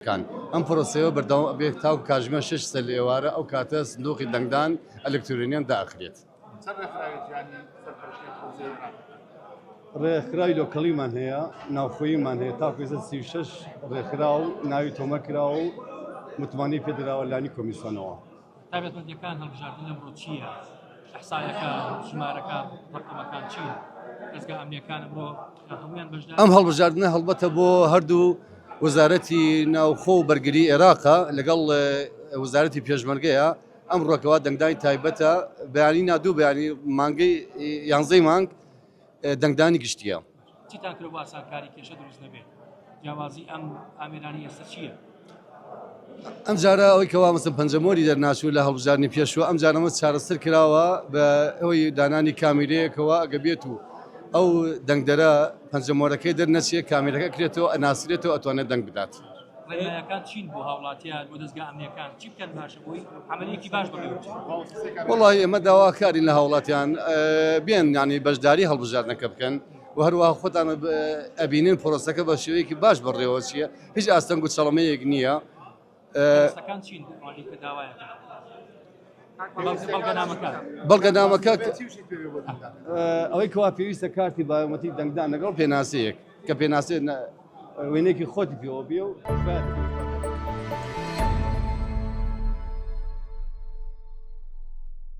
كان ام پرۆسەیە بەردەوام بێت تاو کاژمە 6 سەر ئێوارە ئەو کاتە سندوقی دەنگدان ئەلکترۆنیان داخرێت. ڕێکخراوی لۆکەڵیمان هەیە، ناوخۆییمان هەیە تاکو 36 ڕێکخرا و ناوی تۆمەکرا و متمانی پێدراوە لانی کۆمیسیۆنەوە. تایبەتمەندیەکان هەڵبژاردن ئەمڕۆ چییە؟ ئەحسایەکان، ژمارەکان، ڕقەمەکان چین؟ دەستگا ئەمنیەکان ئەمڕۆ هەموویان بەشدار؟ ئەم هەڵبژاردنە هەڵبەتە بۆ هەردوو وەزارەتی ناوخۆ و بەرگری عێراقە لەگەڵ وەزارەتی پێشمەرگەیە ئەم ڕۆکەوە دەنگدانی تایبەتە بەیانی نادوو بەیانی مانگەی 11 مانگ دەنگدانی گشتیە. چیتان کرد بۆ ئاسانکاری کێشە دروست نەبێت؟ جیاوازی ئەم ئامێرانی ئێستا چییە؟ ئەم جارە ئەوەی کەوا مەسەڵەن پەنجەمۆری دەرناچوو لە هەڵبژاردننی پێشوە ئەم جارەمە چارەسەر کراوە بە ئەوەی دانانی کامێرەیەکەوە ئەگە بێت و ئەو دەنگدەرە پەنجەمۆرەکەی دەرنەچێت کامێرەکە کرێتەوە ئەناسرێتەوە ئەتوانێت دەنگ بدات. ڕێنمایەکان چین بۆ هاوڵاتیان بۆ دەستگا ئەمنیەکان چی بکەن باشە بۆی عملیەکی باش بڕێوە؟ وەڵی ئێمە داواکارین لە هاوڵاتیان بێن ینی بەشداری هەڵبژاردنەکە بکەن و هەروەها خۆتان ئەبینین پرۆسەکە بە شێوەیەکی باش بڕێوە چییە هیچ ئاستەنگ و چەڵەمەیەک نییە. ئێستەکان چین کە داوایەکە بەڵگەنامەکە ئەوەی کەوا پێویستە کارتی بایۆمەتریک دەنگدان لەگەڵ پێناسەیەک کە پێناسێت وێنێکی خۆتی پێوە بێ و